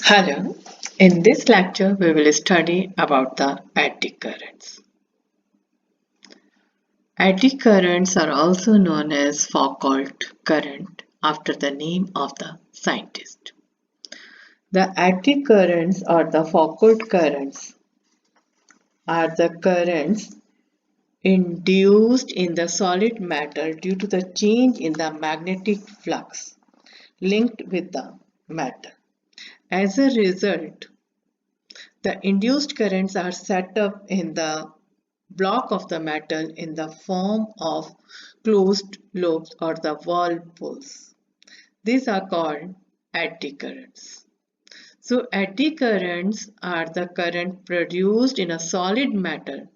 Hello, in this lecture we will study about the eddy currents. Eddy currents are also known as Foucault current after the name of the scientist. The eddy currents or the Foucault currents are the currents induced in the solid matter due to the change in the magnetic flux linked with the matter. As a result, the induced currents are set up in the block of the metal in the form of closed loops or the whirlpools. These are called eddy currents. So eddy currents are the current produced in a solid metal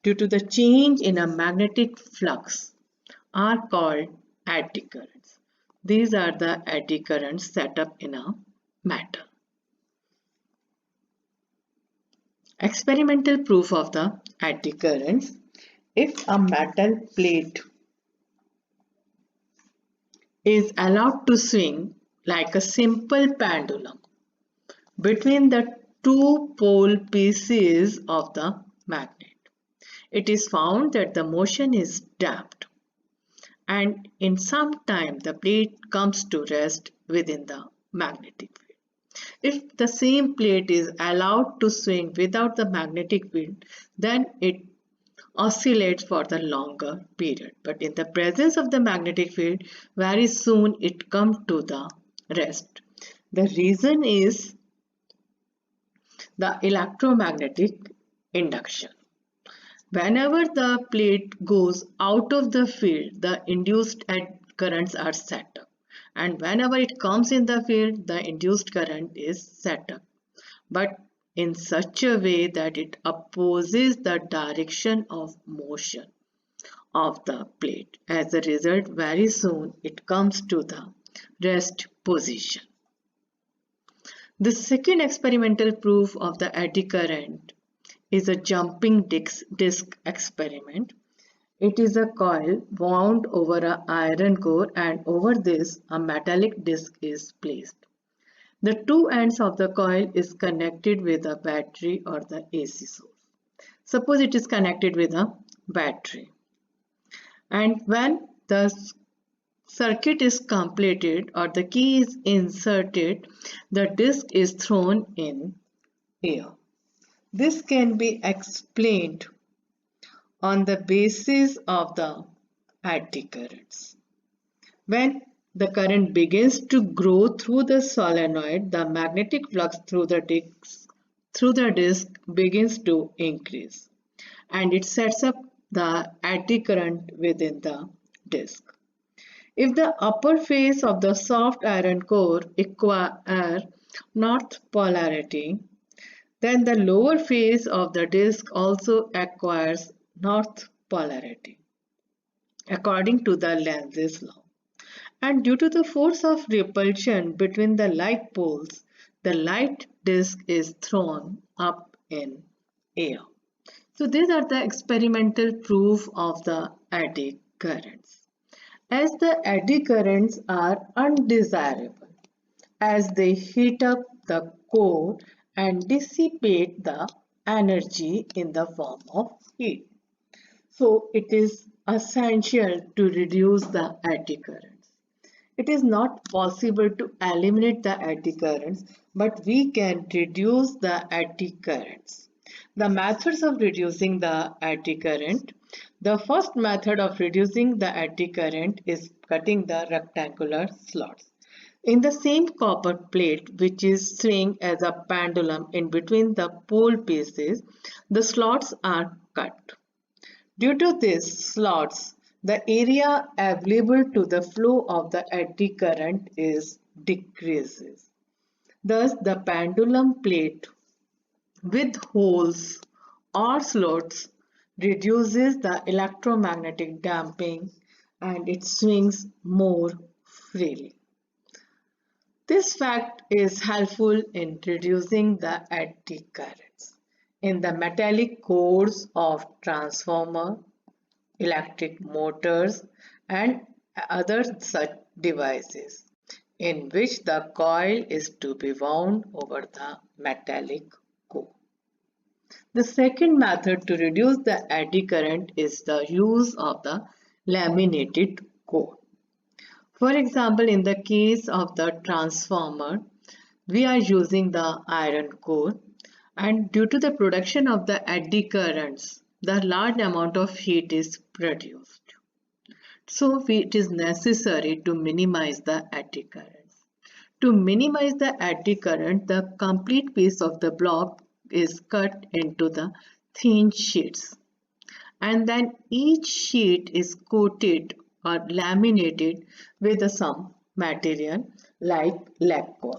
due to the change in a magnetic flux are called eddy currents. These are the eddy currents set up in a metal. Experimental proof of the eddy currents. If a metal plate is allowed to swing like a simple pendulum between the two pole pieces of the magnet, it is found that the motion is damped and in some time the plate comes to rest within the magnetic field. If the same plate is allowed to swing without the magnetic field, then it oscillates for the longer period. But in the presence of the magnetic field, very soon it comes to the rest. The reason is the electromagnetic induction. Whenever the plate goes out of the field, the induced currents are set up. And whenever it comes in the field, the induced current is set up. But in such a way that it opposes the direction of motion of the plate. As a result, very soon it comes to the rest position. The second experimental proof of the eddy current is a jumping disc experiment. It is a coil wound over an iron core and over this a metallic disc is placed. The two ends of the coil is connected with a battery or the AC source. Suppose it is connected with a battery. And when the circuit is completed or the key is inserted, the disc is thrown in air. This can be explained on the basis of the eddy currents. When the current begins to grow through the solenoid, the magnetic flux through the disc begins to increase and it sets up the eddy current within the disc. If the upper face of the soft iron core acquire north polarity, then the lower face of the disc also acquires north polarity according to the Lenz's law. And due to the force of repulsion between the like poles, the light disc is thrown up in air. So these are the experimental proof of the eddy currents. As the eddy currents are undesirable, as they heat up the core and dissipate the energy in the form of heat. So it is essential to reduce the eddy currents. It is not possible to eliminate the eddy currents, but we can reduce the eddy currents. The methods of reducing the eddy current. The first method of reducing the eddy current is cutting the rectangular slots. In the same copper plate which is swing as a pendulum in between the pole pieces, the slots are cut. Due to these slots, the area available to the flow of the eddy current is decreases. Thus, the pendulum plate with holes or slots reduces the electromagnetic damping and it swings more freely. This fact is helpful in reducing the eddy currents in the metallic cores of transformer, electric motors and other such devices. in which the coil is to be wound over the metallic core. The second method to reduce the eddy current is the use of the laminated core. For example, in the case of the transformer, we are using the iron core, and due to the production of the eddy currents, the large amount of heat is produced. So it is necessary to minimize the eddy currents. To minimize the eddy current, the complete piece of the block is cut into the thin sheets, and then each sheet is coated or laminated with some material like lacquer,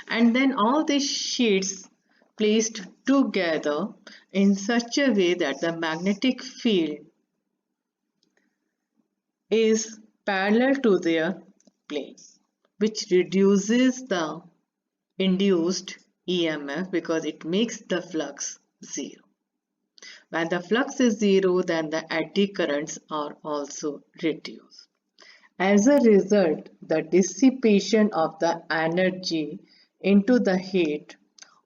and then all these sheets placed together in such a way that the magnetic field is parallel to their plane, which reduces the induced EMF because it makes the flux zero. When the flux is zero, then the eddy currents are also reduced. As a result, the dissipation of the energy into the heat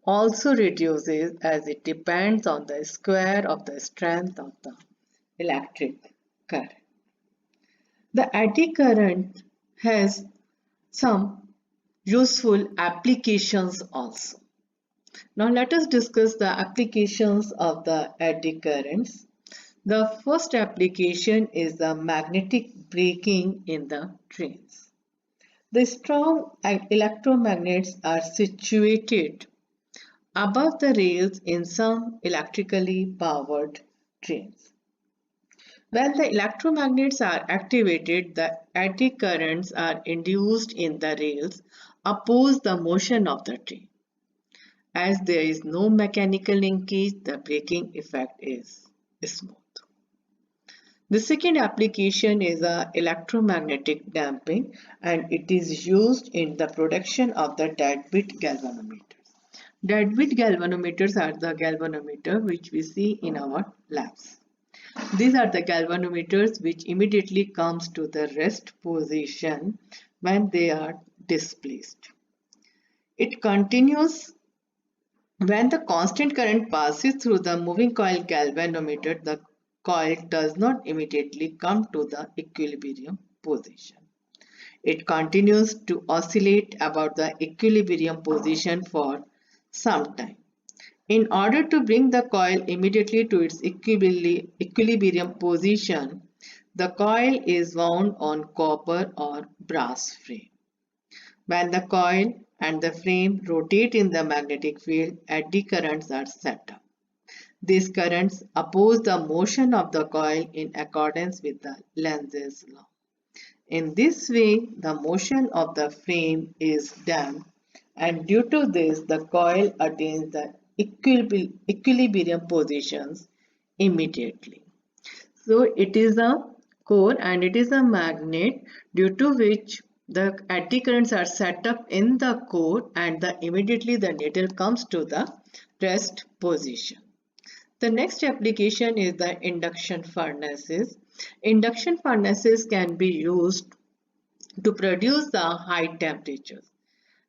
also reduces as it depends on the square of the strength of the electric current. The eddy current has some useful applications also. Now let us discuss the applications of the eddy currents. The first application is the magnetic braking in the trains. The strong electromagnets are situated above the rails in some electrically powered trains. When the electromagnets are activated, the eddy currents are induced in the rails, oppose the motion of the train. As there is no mechanical linkage, the braking effect is smooth. The second application is electromagnetic damping, and it is used in the production of the deadbeat galvanometers. Deadbeat galvanometers are the galvanometer which we see in our labs. These are the galvanometers which immediately comes to the rest position when they are displaced. It continues when the constant current passes through the moving coil galvanometer. The coil does not immediately come to the equilibrium position. It continues to oscillate about the equilibrium position for some time. In order to bring the coil immediately to its equilibrium position, the coil is wound on copper or brass frame. When the coil and the frame rotate in the magnetic field, eddy currents are set up. These currents oppose the motion of the coil in accordance with the Lenz's law. In this way, the motion of the frame is damped, and due to this, the coil attains the equilibrium positions immediately. So it is a core and it is a magnet, due to which the eddy currents are set up in the core, and immediately the needle comes to the rest position. The next application is the induction furnaces. Induction furnaces can be used to produce the high temperatures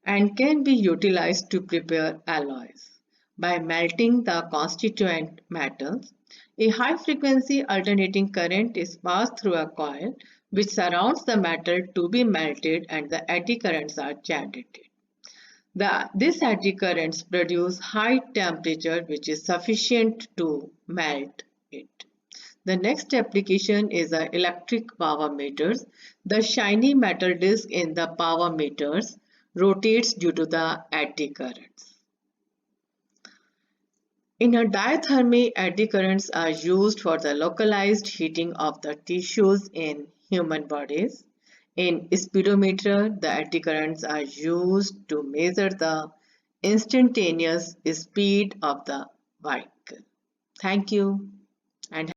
and can be utilized to prepare alloys. By melting the constituent metals, a high frequency alternating current is passed through a coil which surrounds the metal to be melted, and the eddy currents are generated. These eddy currents produce high temperature which is sufficient to melt it. The next application is electric power meters. The shiny metal disc in the power meters rotates due to the eddy currents. In a diathermy, eddy currents are used for the localized heating of the tissues in human bodies. In speedometer, the eddy currents are used to measure the instantaneous speed of the vehicle. Thank you. And